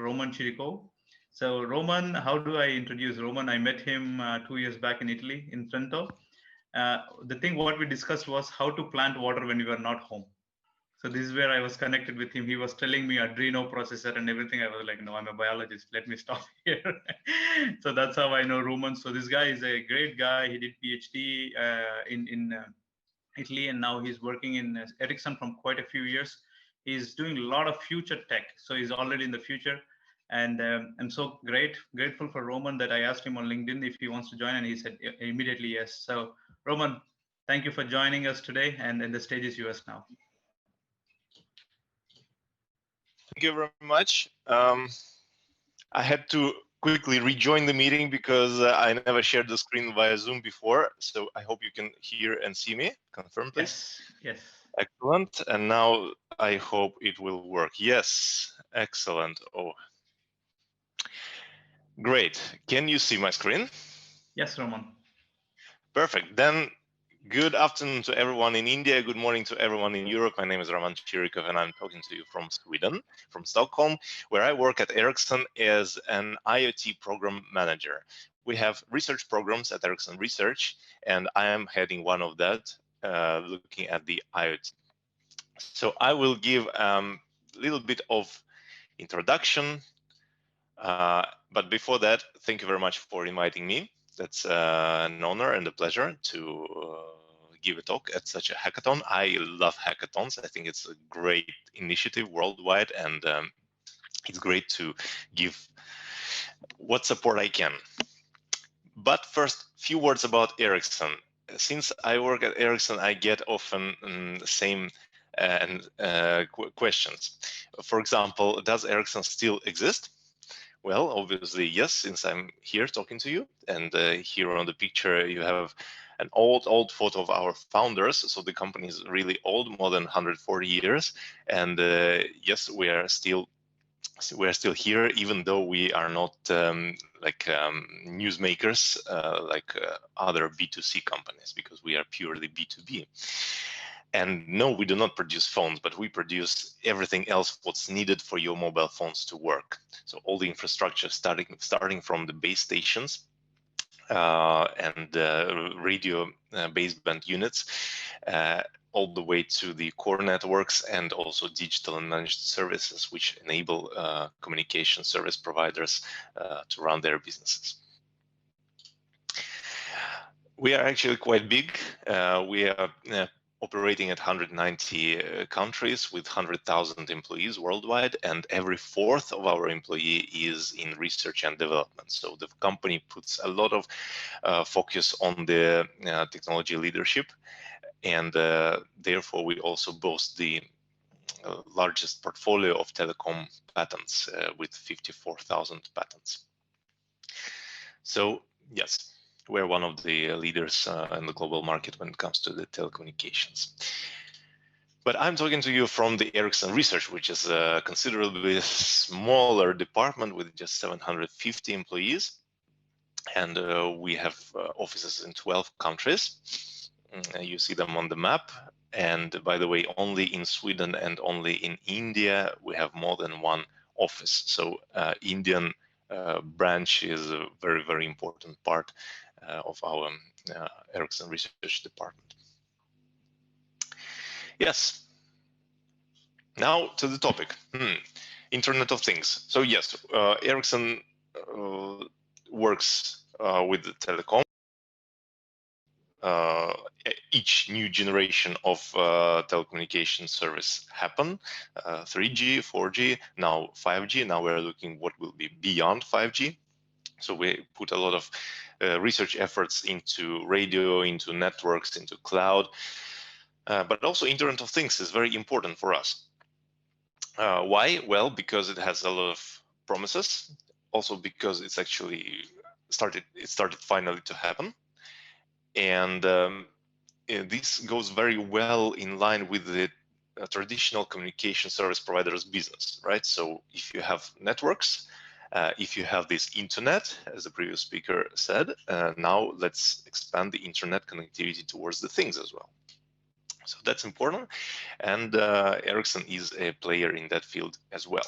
Roman Chirikov. So Roman, how do I introduce Roman? I met him 2 years back in Italy, in Trento. The thing what we discussed was how to plant water when we were not home. So this is where I was connected with him. He was telling me Arduino processor and everything. I was like, no, I'm a biologist. Let me stop here. So that's how I know Roman. So this guy is a great guy. He did PhD in Italy, and now he's working in Ericsson from quite a few years. He's doing a lot of future tech. So he's already in the future. And I'm so grateful for Roman that I asked him on LinkedIn if he wants to join, and he said immediately yes. So Roman, thank you for joining us today, and the stage is yours now. Thank you very much. I had to quickly rejoin the meeting because I never shared the screen via Zoom before. So I hope you can hear and see me. Confirm, please. Yes. Excellent. And now I hope it will work. Yes. Excellent. Oh, great. Can you see my screen? Yes, Roman. Perfect. Then good afternoon to everyone in India. Good morning to everyone in Europe. My name is Roman Chirikov, and I'm talking to you from Sweden, from Stockholm, where I work at Ericsson as an IoT program manager. We have research programs at Ericsson Research, and I am heading one of that, looking at the IoT. So I will give a little bit of introduction, but before that, thank you very much for inviting me. That's an honor and a pleasure to give a talk at such a hackathon. I love hackathons. I think it's a great initiative worldwide, and it's great to give what support I can. But first, few words about Ericsson. Since I work at Ericsson, I get often the same questions. For example, does Ericsson still exist? Well, obviously, yes, since I'm here talking to you. And here on the picture, you have an old photo of our founders. So the company is really old, more than 140 years. And yes, we are still here, even though we are not newsmakers like other B2C companies, because we are purely B2B. And no, we do not produce phones, but we produce everything else what's needed for your mobile phones to work. So all the infrastructure starting from the base stations and radio baseband units, all the way to the core networks, and also digital and managed services, which enable communication service providers to run their businesses. We are actually quite big. We are operating at 190 countries with 100,000 employees worldwide, and every fourth of our employee is in research and development. So the company puts a lot of focus on the technology leadership, and therefore we also boast the largest portfolio of telecom patents with 54,000 patents. So yes, we're one of the leaders in the global market when it comes to the telecommunications. But I'm talking to you from the Ericsson Research, which is a considerably smaller department with just 750 employees. And we have offices in 12 countries. You see them on the map. And by the way, only in Sweden and only in India, we have more than one office. So Indian branch is a very, very important part of our Ericsson Research Department. Yes. Now to the topic, Internet of Things. So yes, Ericsson works with the telecom. Each new generation of telecommunication service happen, 3G, 4G, now 5G. Now we're looking what will be beyond 5G. So we put a lot of research efforts into radio, into networks, into cloud, but also Internet of Things is very important for us. Why? Well, because it has a lot of promises, also because it's actually started finally to happen. And this goes very well in line with the traditional communication service providers business, right? So if you have networks, if you have this internet, as the previous speaker said, now let's expand the internet connectivity towards the things as well. So that's important, and Ericsson is a player in that field as well.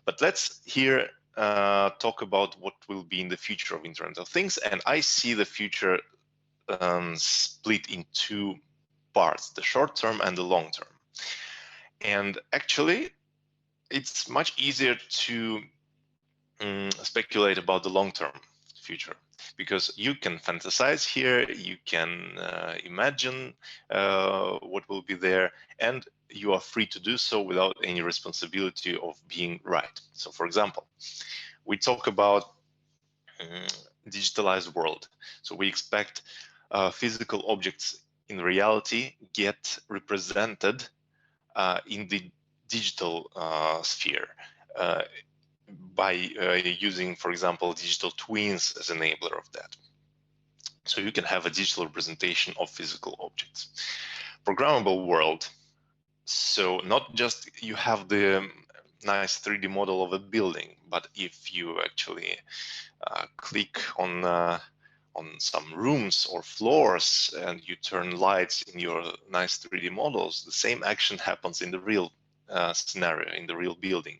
But let's here talk about what will be in the future of Internet of Things. And I see the future split in two parts, the short term and the long term. And actually, it's much easier to speculate about the long term future, because you can fantasize here, you can imagine what will be there, and you are free to do so without any responsibility of being right. So for example, we talk about digitalized world. So we expect physical objects in reality get represented in the digital sphere by using, for example, digital twins as enabler of that. So you can have a digital representation of physical objects. Programmable world. So not just you have the nice 3D model of a building, but if you actually click on some rooms or floors and you turn lights in your nice 3D models, the same action happens in the real scenario, in the real building.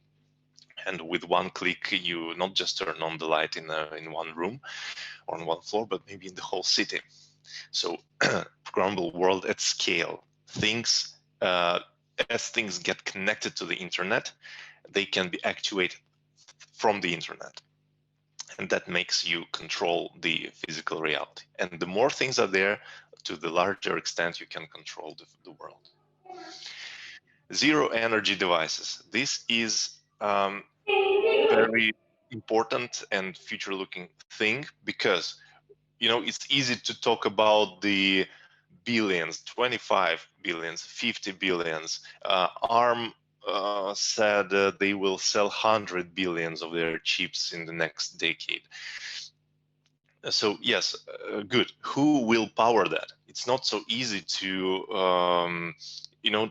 And with one click, you not just turn on the light in one room or on one floor, but maybe in the whole city. So programmable world at scale. Things, as things get connected to the internet, they can be actuated from the internet. And that makes you control the physical reality. And the more things are there, to the larger extent you can control the world. Zero energy devices. This is very important and future-looking thing, because it's easy to talk about the billions, 25 billions, 50 billions. ARM said they will sell 100 billions of their chips in the next decade. So yes, good. Who will power that? It's not so easy to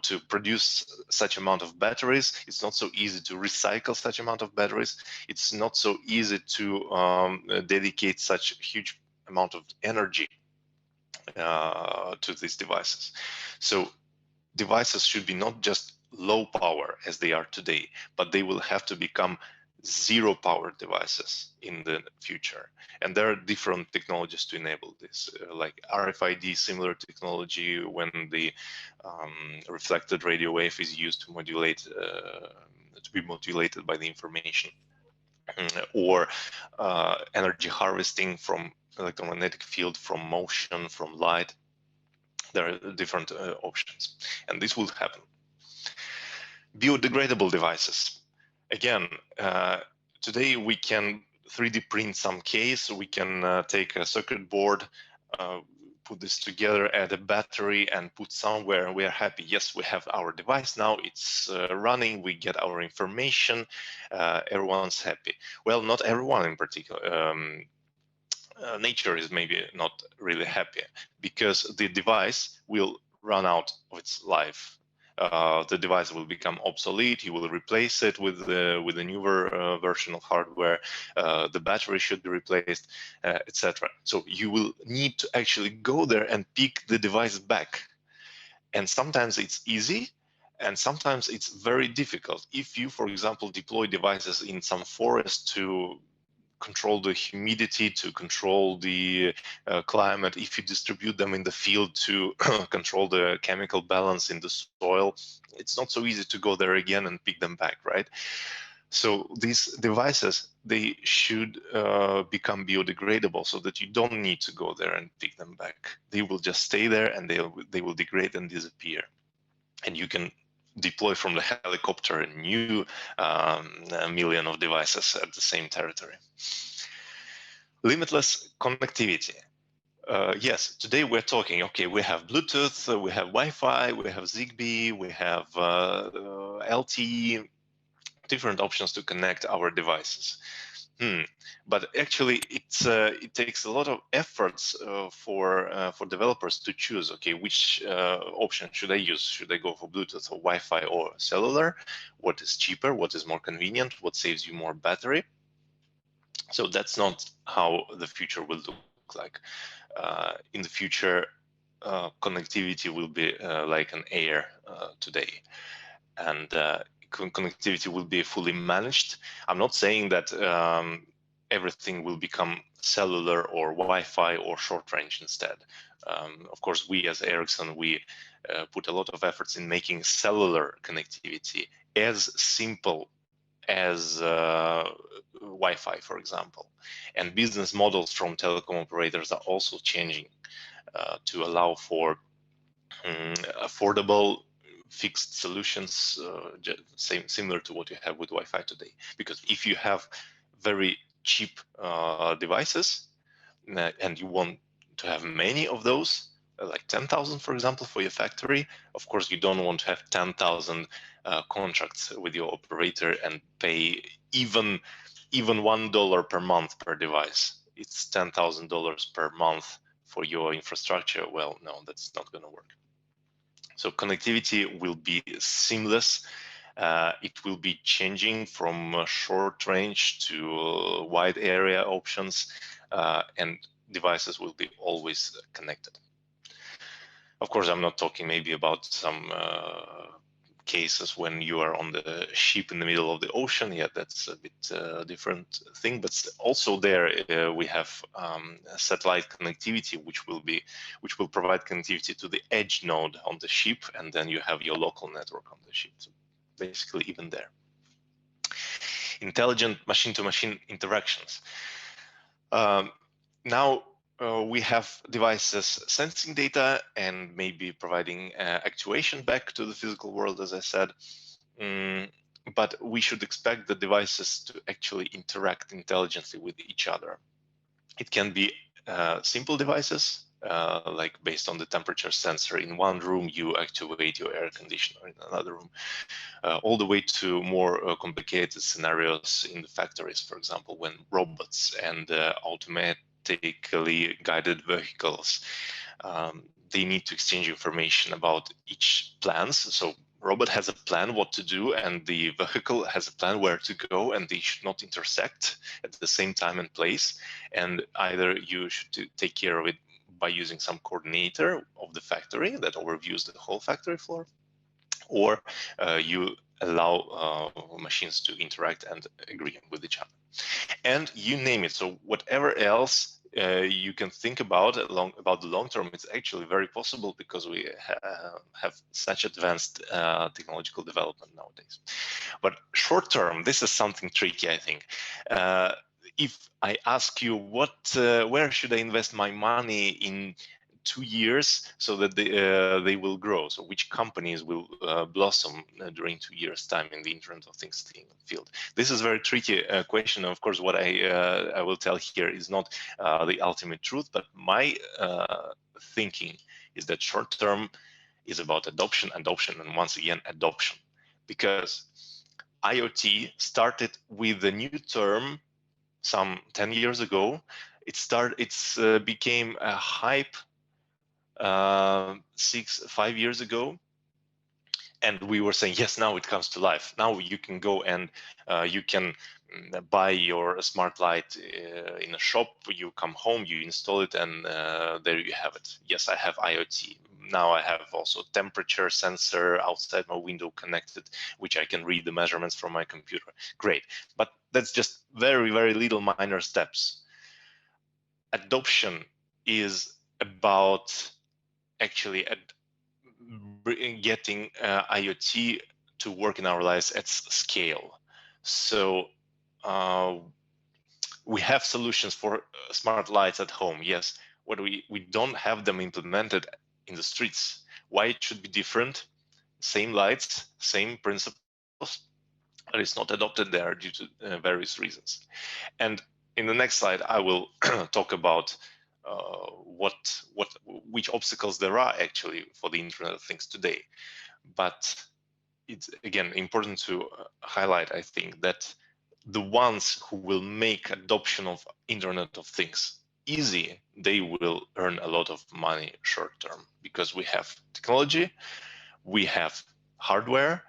to produce such amount of batteries. It's not so easy to recycle such amount of batteries. It's not so easy to dedicate such huge amount of energy to these devices. So devices should be not just low power as they are today, but they will have to become zero power devices in the future. And there are different technologies to enable this, like RFID, similar technology when the reflected radio wave is used to modulate, to be modulated by the information, or energy harvesting from electromagnetic field, from motion, from light. There are different options, and this will happen. Biodegradable devices. Again, today we can 3D print some case. We can take a circuit board, put this together, add a battery, and put somewhere, and we are happy. Yes, we have our device now. It's running. We get our information. Everyone's happy. Well, not everyone in particular. Nature is maybe not really happy, because the device will run out of its life. The device will become obsolete. You will replace it with a newer version of hardware. The battery should be replaced, etc. So you will need to actually go there and pick the device back. And sometimes it's easy, and sometimes it's very difficult. If you, for example, deploy devices in some forest to control the humidity, to control the climate, if you distribute them in the field to control the chemical balance in the soil, it's not so easy to go there again and pick them back, right? So these devices, they should become biodegradable, so that you don't need to go there and pick them back. They will just stay there, and they will degrade and disappear. And you can deploy from the helicopter a new million of devices at the same territory. Limitless connectivity. Yes, today we're talking, okay, we have Bluetooth, we have Wi-Fi, we have Zigbee, we have LTE, different options to connect our devices. But actually, it takes a lot of efforts for developers to choose. Okay, which option should I use? Should I go for Bluetooth or Wi-Fi or cellular? What is cheaper? What is more convenient? What saves you more battery? So that's not how the future will look like. In the future, connectivity will be like an air today, and connectivity will be fully managed. I'm not saying that everything will become cellular or Wi-Fi or short range instead. Of course, we as Ericsson, we put a lot of efforts in making cellular connectivity as simple as Wi-Fi, for example. And business models from telecom operators are also changing to allow for affordable fixed solutions, similar to what you have with Wi-Fi today. Because if you have very cheap devices and you want to have many of those, like 10,000, for example, for your factory, of course, you don't want to have 10,000 contracts with your operator and pay even $1 per month per device. It's $10,000 per month for your infrastructure. Well, no, that's not going to work. So connectivity will be seamless. It will be changing from short range to wide area options, and devices will be always connected. Of course, I'm not talking maybe about some cases when you are on the ship in the middle of the ocean. Yeah, that's a bit different thing. But also there we have satellite connectivity, which will provide connectivity to the edge node on the ship, and then you have your local network on the ship. So basically, even there, intelligent machine-to-machine interactions. Now. We have devices sensing data and maybe providing actuation back to the physical world, as I said. But we should expect the devices to actually interact intelligently with each other. It can be simple devices, like based on the temperature sensor. In one room, you activate your air conditioner in another room, all the way to more complicated scenarios in the factories, for example, when robots and automatically guided vehicles, they need to exchange information about each plans. So robot has a plan what to do, and the vehicle has a plan where to go, and they should not intersect at the same time and place. And either you should take care of it by using some coordinator of the factory that overviews the whole factory floor, or you allow machines to interact and agree with each other. And you name it. So whatever else you can think about the long term, it's actually very possible because we have such advanced technological development nowadays. But short term, this is something tricky, I think. If I ask you where should I invest my money in 2 years so that they will grow, so which companies will blossom during 2 years time in the Internet of Things field? This is a very tricky question. Of course, what I will tell here is not the ultimate truth, but my thinking is that short term is about adoption, and once again adoption, because IoT started with a new term some 10 years ago. It became a hype 5 years ago, and we were saying, yes, now it comes to life. Now you can go and you can buy your smart light in a shop. You come home, you install it, and there you have it. Yes, I have IoT. Now I have also temperature sensor outside my window connected, which I can read the measurements from my computer. Great, but that's just very, very little minor steps. Adoption is about actually getting IoT to work in our lives at scale. So we have solutions for smart lights at home, yes, but we don't have them implemented in the streets. Why it should be different? Same lights, same principles, but it's not adopted there due to various reasons. And in the next slide, I will talk about which obstacles there are actually for the Internet of Things today. But it's again important to highlight, I think, that the ones who will make adoption of Internet of Things easy, they will earn a lot of money short term, because we have technology, we have hardware,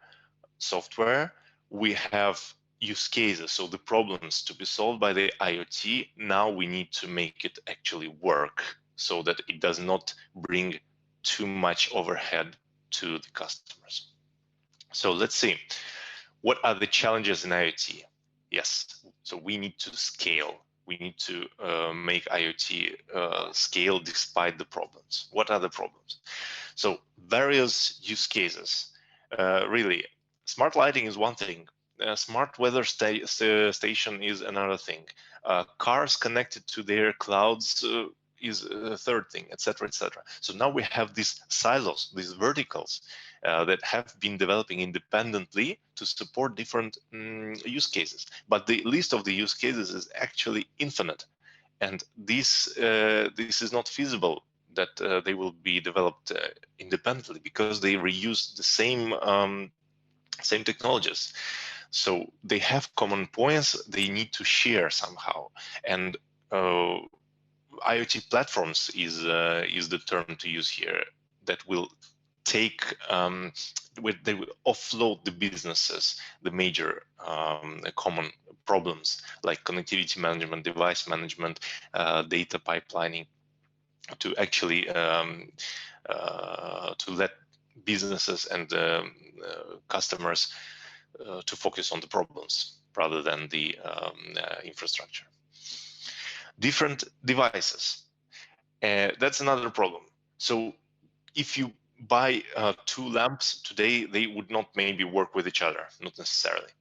software, we have use cases, so the problems to be solved by the IoT, now we need to make it actually work so that it does not bring too much overhead to the customers. So let's see, What are the challenges in IoT? Yes, so we need to scale. We need to make IoT scale despite the problems. What are the problems? So various use cases. Really, smart lighting is one thing. Smart weather station is another thing. Cars connected to their clouds is a third thing, etc., etc. So now we have these silos, these verticals that have been developing independently to support different use cases. But the list of the use cases is actually infinite, and this is not feasible that they will be developed independently because they reuse the same technologies. So they have common points they need to share somehow, and IoT platforms is the term to use here that will take they will offload the businesses the major common problems like connectivity management, device management, data pipelining, to actually to let businesses and customers to focus on the problems rather than the infrastructure. Different devices. That's another problem. So if you buy two lamps today, they would not maybe work with each other, not necessarily.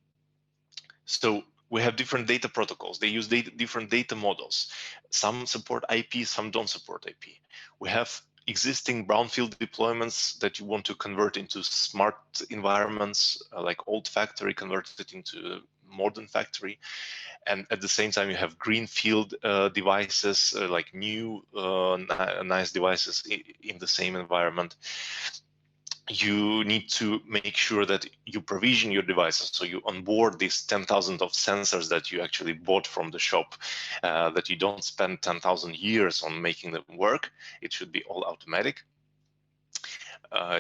So we have different data protocols. They use different data models. Some support IP, some don't support IP. We have existing brownfield deployments that you want to convert into smart environments, like old factory converted into modern factory. And at the same time, you have greenfield devices, like new nice devices in the same environment. You need to make sure that you provision your devices. So you onboard these 10,000 of sensors that you actually bought from the shop, that you don't spend 10,000 years on making them work. It should be all automatic.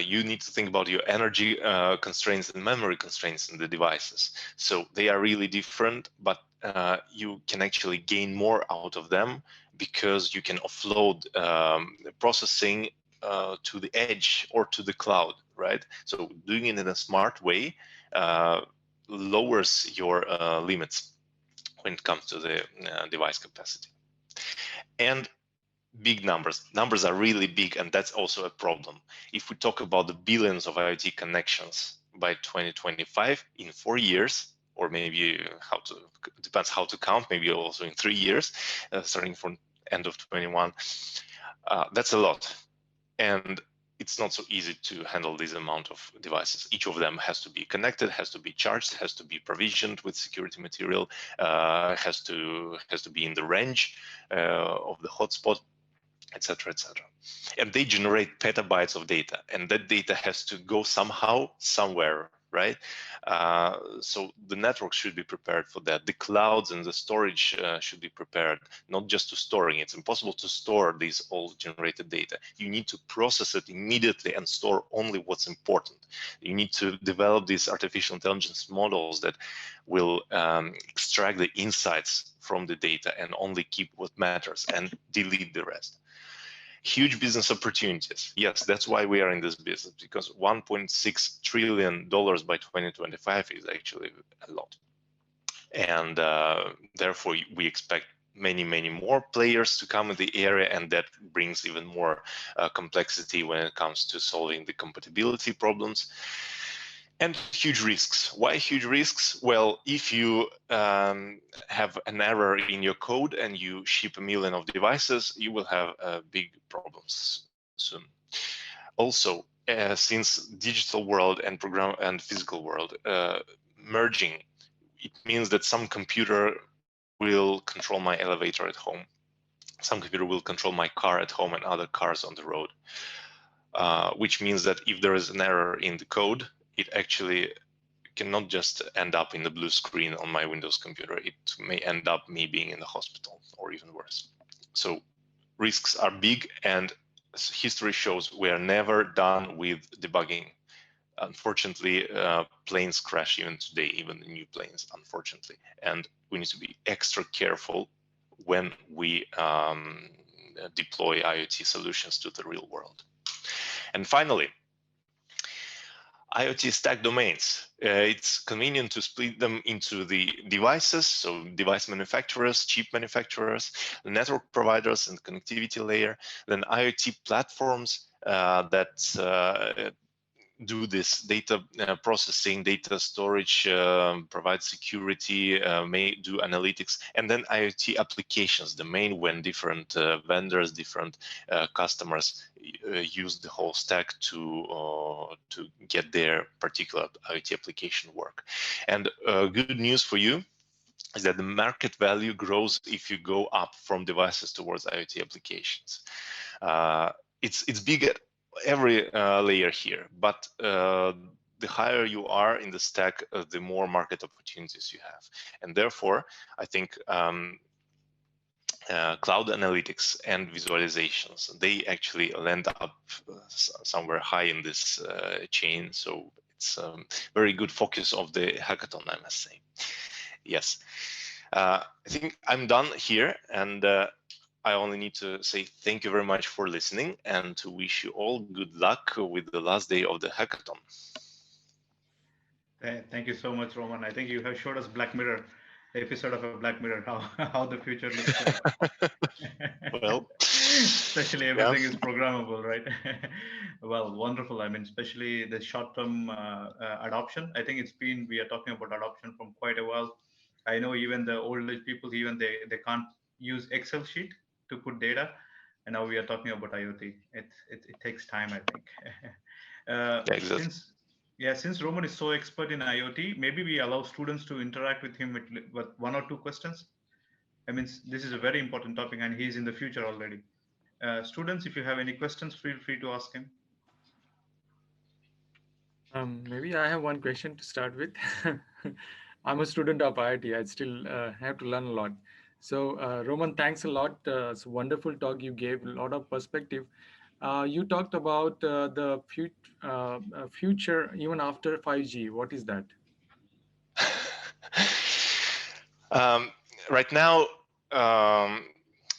You need to think about your energy constraints and memory constraints in the devices. So they are really different, but you can actually gain more out of them because you can offload processing to the edge or to the cloud, right? So doing it in a smart way lowers your limits when it comes to the device capacity. And big numbers. Numbers are really big, and that's also a problem. If we talk about the billions of IoT connections by 2025, in 4 years, or maybe depends how to count, maybe also in 3 years, starting from end of 21, that's a lot. And it's not so easy to handle this amount of devices. Each of them has to be connected, has to be charged, has to be provisioned with security material, has to be in the range of the hotspot, etc., etc. And they generate petabytes of data, and that data has to go somehow, somewhere, right? So the network should be prepared for that. The clouds and the storage should be prepared, not just to storing. It's impossible to store these all generated data. You need to process it immediately and store only what's important. You need to develop these artificial intelligence models that will extract the insights from the data and only keep what matters and delete the rest. Huge business opportunities. Yes, that's why we are in this business, because $1.6 trillion by 2025 is actually a lot. And therefore, we expect many, many more players to come in the area, and that brings even more complexity when it comes to solving the compatibility problems. And huge risks. Why huge risks? Well, if you have an error in your code and you ship 1 million of devices, you will have big problems soon. Also, since digital world and program and physical world merging, it means that some computer will control my elevator at home. Some computer will control my car at home and other cars on the road, which means that if there is an error in the code, it actually cannot just end up in the blue screen on my Windows computer. It may end up me being in the hospital or even worse. So risks are big, and history shows we are never done with debugging. Unfortunately, planes crash even today, even the new planes, unfortunately. And we need to be extra careful when we deploy IoT solutions to the real world. And finally, IoT stack domains. It's convenient to split them into the devices, so device manufacturers, chip manufacturers, the network providers, and connectivity layer. Then IoT platforms that do this data processing, data storage, provide security, may do analytics, and then IoT applications, the main when different vendors, different customers use the whole stack to get their particular IoT application work. And good news for you is that the market value grows if you go up from devices towards IoT applications. It's big at every layer here, but the higher you are in the stack, the more market opportunities you have. And therefore, I think cloud analytics and visualizations, they actually land up somewhere high in this chain. So it's a very good focus of the hackathon, I must say. Yes, I think I'm done here, and I only need to say thank you very much for listening and to wish you all good luck with the last day of the hackathon. Thank you so much, Roman. I think you have showed us Black Mirror, the episode of a Black Mirror, how the future looks like. Well, especially everything is programmable, right? Well, wonderful. I mean, especially the short-term adoption. I think we are talking about adoption from quite a while. I know even the old age people, even they can't use Excel sheet to put data, and now we are talking about IoT. It takes time, I think. yeah, exactly. Since Roman is so expert in IoT, maybe we allow students to interact with him with one or two questions. I mean, this is a very important topic, and he's in the future already. Students, if you have any questions, feel free to ask him. Maybe I have one question to start with. I'm a student of IIT. I still have to learn a lot. So, Roman, thanks a lot. It's a wonderful talk. You gave a lot of perspective. You talked about the future even after 5G. What is that? Right now,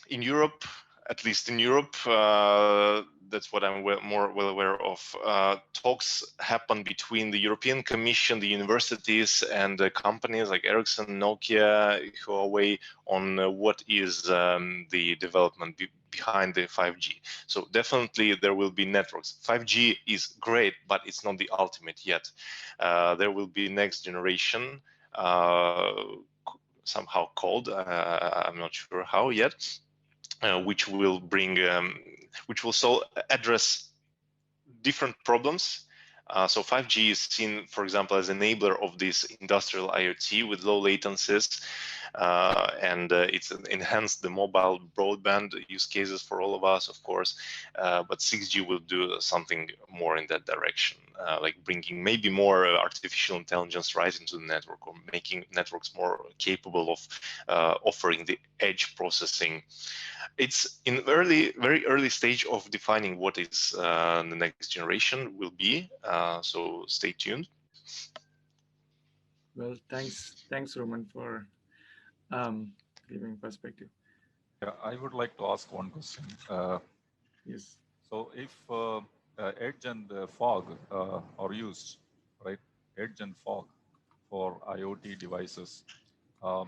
in Europe, at least in Europe, that's what I'm more well aware of. Talks happen between the European Commission, the universities, and companies like Ericsson, Nokia, Huawei on what is the development behind the 5G. So definitely there will be networks. 5G is great, but it's not the ultimate yet. There will be next generation, somehow called, I'm not sure how yet, which will bring, which will address different problems. So 5G is seen, for example, as enabler of this industrial IoT with low latencies, and it's enhanced the mobile broadband use cases for all of us, of course. But 6G will do something more in that direction, like bringing maybe more artificial intelligence right into the network, or making networks more capable of offering the edge processing. It's in very early stage of defining what is the next generation will be. So stay tuned. Well, thanks, Roman, for giving perspective. Yeah, I would like to ask one question. Yes. So if edge and fog are used, right? Edge and fog for IoT devices.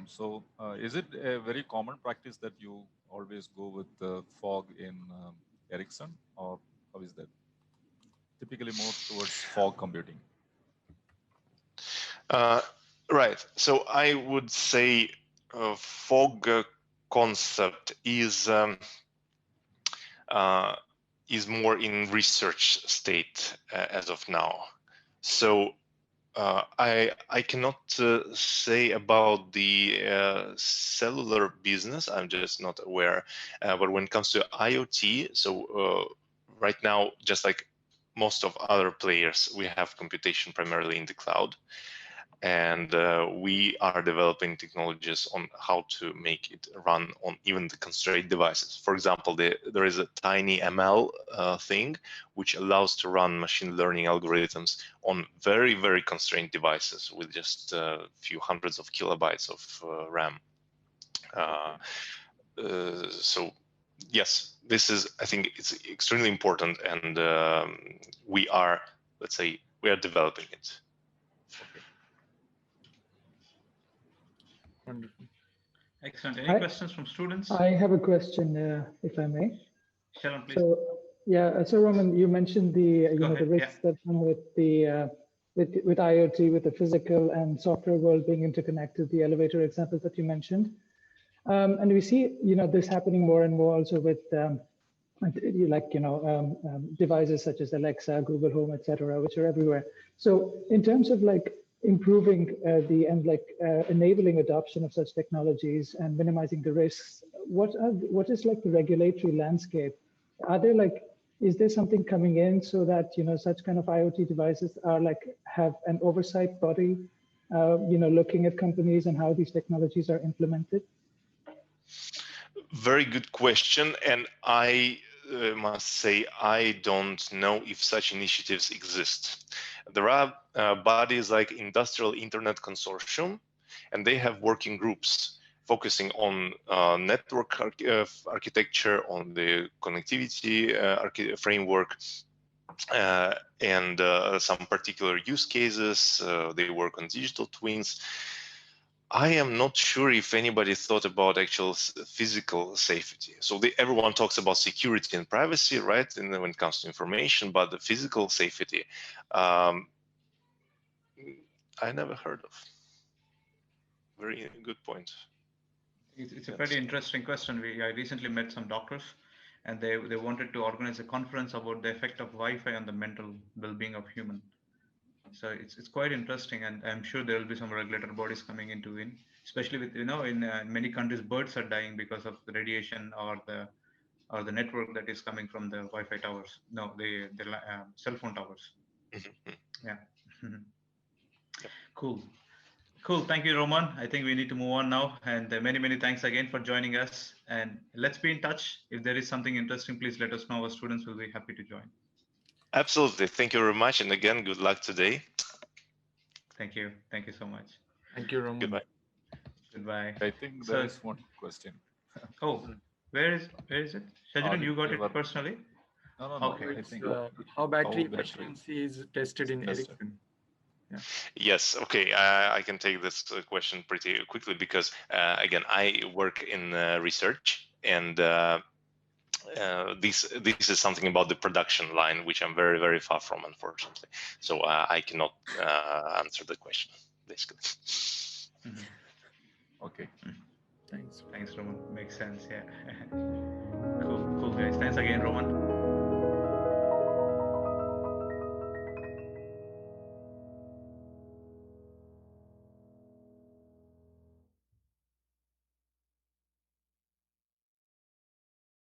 So is it a very common practice that you always go with the fog in Ericsson, or how is that? Typically more towards fog computing. Right. So I would say fog concept is more in research state as of now. So I cannot say about the cellular business. I'm just not aware. But when it comes to IoT, so right now, just like most of other players, we have computation primarily in the cloud. And we are developing technologies on how to make it run on even the constrained devices. For example, there is a tiny ML thing which allows to run machine learning algorithms on very constrained devices with just a few hundreds of kilobytes of RAM. So yes, this is, I think it's extremely important, and we are, let's say, We are developing it. Okay. Wonderful. Excellent. Any questions from students? I have a question, if I may. Sharon, please. So, yeah, so Roman, you mentioned the the risks that come with the with IoT, with the physical and software world being interconnected, the elevator example that you mentioned. And we see, this happening more and more also with devices such as Alexa, Google Home, etc., which are everywhere. So in terms of improving enabling adoption of such technologies and minimizing the risks, what is the regulatory landscape? Are there is there something coming in so that such kind of IoT devices are have an oversight body, looking at companies and how these technologies are implemented? Very good question, and I must say I don't know if such initiatives exist. There are bodies like Industrial Internet Consortium, and they have working groups focusing on network architecture, on the connectivity framework, and some particular use cases. They work on digital twins. I am not sure if anybody thought about actual physical safety. So everyone talks about security and privacy, right? And when it comes to information, but the physical safety, I never heard of. Very good point. It's a pretty interesting question. I recently met some doctors, and they wanted to organize a conference about the effect of Wi-Fi on the mental well-being of human. So it's quite interesting, and I'm sure there will be some regulatory bodies coming into in, especially with in many countries birds are dying because of the radiation or the network that is coming from the Wi-Fi towers. No, the cell phone towers. Yeah. Cool. Thank you, Roman. I think we need to move on now, and many thanks again for joining us. And let's be in touch. If there is something interesting, please let us know. Our students will be happy to join. Absolutely. Thank you very much. And again, good luck today. Thank you. Thank you so much. Thank you, Roman. Goodbye. Goodbye. I think there is one question. Oh, where is it? Shajan, you got it personally? No. Okay. I think how battery efficiency is tested in Ericsson. Yeah. Yes. Okay. I can take this question pretty quickly because, again, I work in research, and this is something about the production line, which I'm very far from, unfortunately. So I cannot answer the question, basically. Okay. Thanks, Roman. Makes sense. Yeah. Cool, guys. Thanks again, Roman.